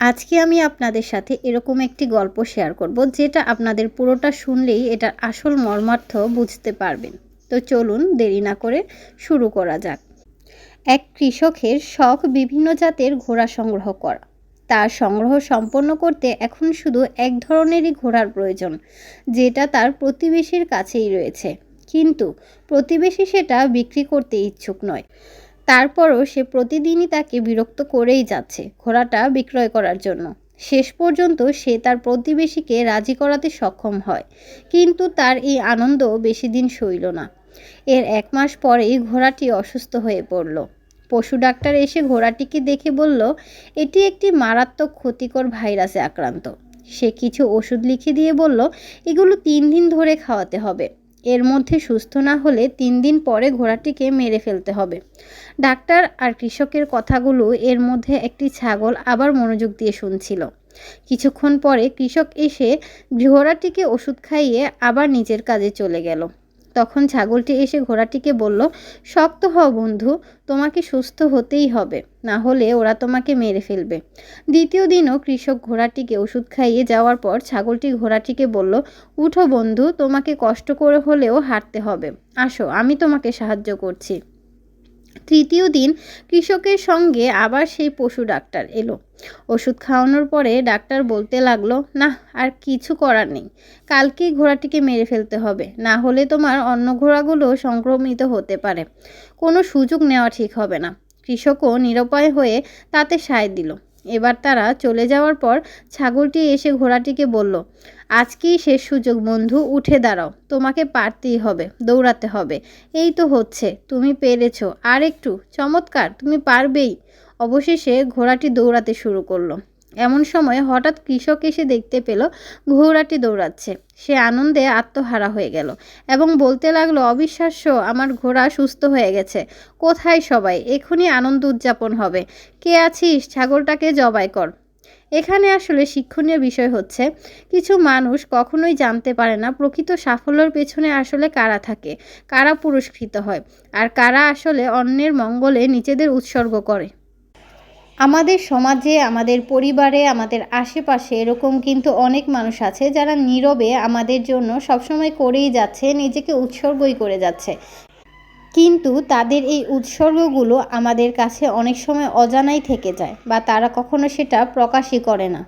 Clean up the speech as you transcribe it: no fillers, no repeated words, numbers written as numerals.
আজকে আমি আপনাদের সাথে এরকম একটি গল্প শেয়ার করব, যেটা আপনাদের পুরোটা শুনলেই এটার আসল মর্মার্থ বুঝতে পারবেন। তো চলুন দেরি না করে শুরু করা যাক। এক কৃষকের শখ বিভিন্ন জাতের ঘোড়া সংগ্রহ করা। তার সংগ্রহ সম্পন্ন করতে এখন শুধু এক ধরনেরই ঘোড়ার প্রয়োজন, যেটা তার প্রতিবেশীর কাছেই রয়েছে। কিন্তু প্রতিবেশী সেটা বিক্রি করতে ইচ্ছুক নয়। তারপরও সে প্রতিদিনই তাকে বিরক্ত করেই যাচ্ছে ঘোড়াটা বিক্রয় করার জন্য। শেষ পর্যন্ত সে তার প্রতিবেশীকে রাজি করাতে সক্ষম হয়, কিন্তু তার এই আনন্দ বেশি দিন সইল না। এর 1 মাস পরেই ঘোড়াটি অসুস্থ হয়ে পড়ল। পশু ডাক্তার এসে ঘোড়াটিকে দেখে বলল, এটি একটি মারাত্মক ক্ষতিকর ভাইরাসে আক্রান্ত। সে কিছু ওষুধ লিখে দিয়ে বলল, এগুলো 3 দিন ধরে খাওয়াতে হবে। এর মধ্যে সুস্থ না হলে 3 দিন পরে ঘোড়াটিকে মেরে ফেলতে হবে। ডাক্তার আর কৃষকের কথাগুলো এর মধ্যে একটি ছাগল আবার মনোযোগ দিয়ে শুনছিল। কিছুক্ষণ পরে কৃষক এসে ঘোড়াটিকে ওষুধ খাইয়ে আবার নিজের কাজে চলে গেল। তখন ছাগলটি এসে ঘোড়াটিকে বলল, শক্ত হও বন্ধু, তোমাকে সুস্থ হতেই হবে, না হলে ওরা তোমাকে মেরে ফেলবে। দ্বিতীয় দিনও কৃষক ঘোড়াটিকে ওষুধ খাইয়ে যাওয়ার পর ছাগলটি ঘোড়াটিকে বলল, উঠো বন্ধু, তোমাকে কষ্ট করে হলেও হাঁটতে হবে, আসো আমি তোমাকে সাহায্য করছি। তৃতীয় দিন কৃষকের সঙ্গে আবার সেই পশু ডাক্তার এলো। ওষুধ খাওয়ানোর পরে ডাক্তার বলতে লাগলো, না আর কিছু করার নেই, কালকেই ঘোড়াটিকে মেরে ফেলতে হবে, না হলে তোমার অন্য ঘোড়াগুলো সংক্রমিত হতে পারে। কোনো সুযোগ নেওয়া ঠিক হবে না। কৃষকও নিরুপায় হয়ে তাতে সায় দিল। এবার তারা চলে যাওয়ার পর ছাগলটি এসে ঘোড়াটিকে বলল, আজকেই শেষ সুযোগ বন্ধু, উঠে দাঁড়াও, তোমাকে পারতেই হবে, দৌড়াতে হবে। এই তো হচ্ছে, তুমি পেরেছো, আর একটু, চমৎকার, তুমি পারবেই। অবশেষে ঘোড়াটি দৌড়াতে শুরু করলো। এমন সময় হঠাৎ কৃষক এসে দেখতে পেল ঘোড়াটি দৌড়াচ্ছে। সে আনন্দে আত্মহারা হয়ে গেল এবং বলতে লাগলো, অবিশ্বাস্য, আমার ঘোড়া সুস্থ হয়ে গেছে। কোথায় সবাই? এখনই আনন্দ উদযাপন হবে। কে আছিস? ছাগলটাকে জবাই কর। এখানে আসলে শিক্ষণীয় বিষয় হচ্ছে, কিছু মানুষ কখনোই জানতে পারে না প্রকৃত সাফল্যের পেছনে আসলে কারা থাকে, কারা পুরস্কৃত হয়, আর কারা আসলে অন্যের মঙ্গলে নিজেদের উৎসর্গ করে। আমাদের সমাজে, আমাদের পরিবারে, আমাদের আশেপাশে এরকম কিন্তু অনেক মানুষ আছে যারা নীরবে আমাদের জন্য সবসময় করেই যাচ্ছে, নিজেকে উৎসর্গই করে যাচ্ছে। কিন্তু তাদের এই উৎসর্গগুলো আমাদের কাছে অনেক সময় অজানাই থেকে যায়, বা তারা কখনো সেটা প্রকাশই করে না।